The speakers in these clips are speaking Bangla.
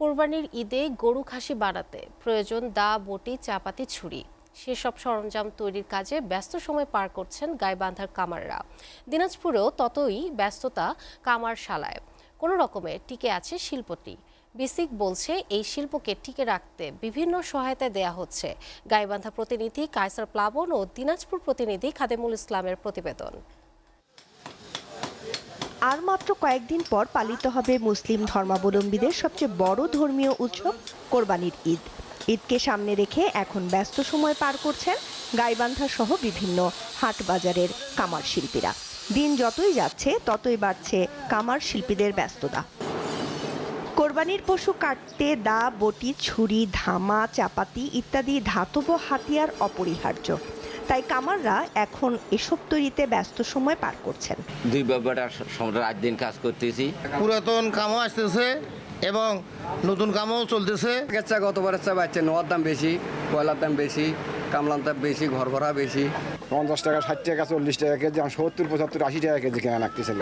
কোরবানির ঈদে গরু খাসি বানাতে প্রয়োজন দা, বটি, চাপাতি, ছুরি। সেসব সরঞ্জাম তৈরির কাজে ব্যস্ত সময় পার করছেন গাইবান্ধার কামাররা। দিনাজপুরেও ততই ব্যস্ততা কামারশালায়। কোনো রকমে টিকে আছে শিল্পটি। বিসিক বলছে এই শিল্পকে টিকে রাখতে বিভিন্ন সহায়তা দেয়া হচ্ছে। গাইবান্ধা প্রতিনিধি কায়সার প্লাবন ও দিনাজপুর প্রতিনিধি খাদেমুল ইসলামের প্রতিবেদন। আর মাত্র কয়েকদিন পর পালিত হবে মুসলিম ধর্মাবলম্বীদের সবচেয়ে বড় ধর্মীয় উৎসব কোরবানির ঈদ। ঈদকে সামনে রেখে এখন ব্যস্ত সময় পার করছেন গাইবান্ধা সহ বিভিন্ন হাট বাজারের কামার শিল্পীরা। দিন যতই যাচ্ছে ততই বাড়ছে কামার শিল্পীদের ব্যস্ততা। কোরবানির পশু কাটতে দা, বটি, ছুরি, ধামা, চাপাতি ইত্যাদি ধাতব হাতিয়ার অপরিহার্য। তাই কামাররা এখন এসব তৈরিতে ব্যস্ত সময় পার করছেন। দুই ব্যাপারটা রাত দিন কাজ করতেছি। পুরাতন কামও আসতেছে এবং নতুন কামও চলতেছে। গতবারের চেয়ে বাড়ছে, নেওয়ার দাম বেশি, কয়লার দাম বেশি, কামলার দাম বেশি, ঘর ভাড়া বেশি। 50 টাকা, 60 টাকা, 40 টাকা কেজি, 70, 75, 80 টাকা কেজি কেনা লাগতেছিল।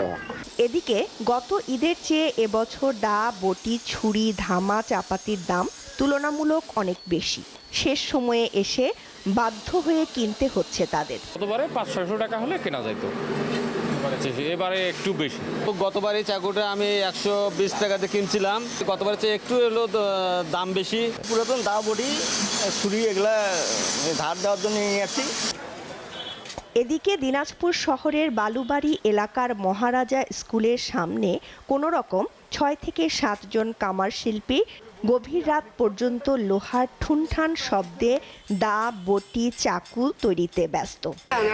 এদিকে গত ঈদের চেয়ে এবছর দা, বটি, ছুরি, ধামা, চাপাতির দাম তুলনামূলক অনেক বেশি। শেষ সময়ে এসে বাধ্য হয়ে কিনতে হচ্ছে তাদের। গতবারে 500-600 টাকা হলে কেনা যাইতো, এবারে একটু বেশি। গতবারে চাকুটা আমি 120 টাকাতে কিনছিলাম, গতবারের চেয়ে একটু এলো দাম বেশি। পুরাতন দা, বটি, ছুরি এগুলা ধার দেওয়ার জন্য নিয়ে আসছি। এদিকে দিনাজপুর শহরের বালুবাড়ি এলাকার মহারাজা স্কুলের সামনে কোনো রকম 6 থেকে 7 জন কামার শিল্পী গভীর রাত পর্যন্ত লোহার ঠুনঠান শব্দে দা, বটি, চাকু তৈরিতে ব্যস্ত।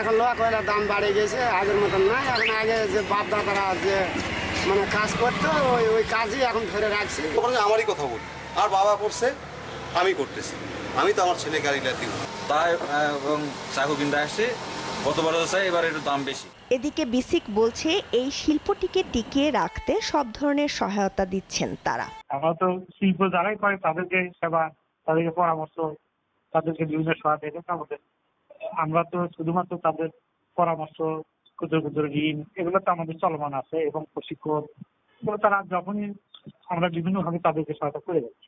এখন লোহা কয়লার দাম বাড়ে গেছে, আগের মতন না। এখন আগে যে বাপ দাদারা যে মানে কাজ করতো ওই কাজই এখন ধরে রাখছি। আমারই কথা বলি, আর বাবা করছে, আমি করতেছি, আমি তো আমার ছেলে গাড়িটা দিব। তাই এবং চাকু কিনতে আসছে, গতবারও চাই, এবার একটু দাম বেশি। এদিকে বিসিক বলছে এই শিল্পটিকে টিকিয়ে রাখতে সব ধরনের সহায়তা দিচ্ছেন তারা। আমরা তো শিল্প যারাই করে তাদেরকে সেবা, তাদেরকে পরামর্শ, তাদেরকে বিভিন্ন সহায়তা দিতে আমাদের। আমরা তো শুধুমাত্র তাদের পরামর্শ, ক্ষুদ্র ক্ষুদ্র ঋণ এগুলো তো আমাদের চলমান আছে এবং প্রশিক্ষণ এগুলো তারা যখনই আমরা বিভিন্নভাবে তাদেরকে সহায়তা করে যাচ্ছি।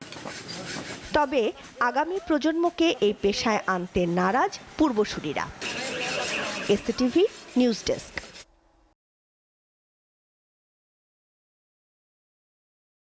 তবে আগামী প্রজন্মকে এই পেশায় আনতে নারাজ পূর্বসূরীরা। STV news desk.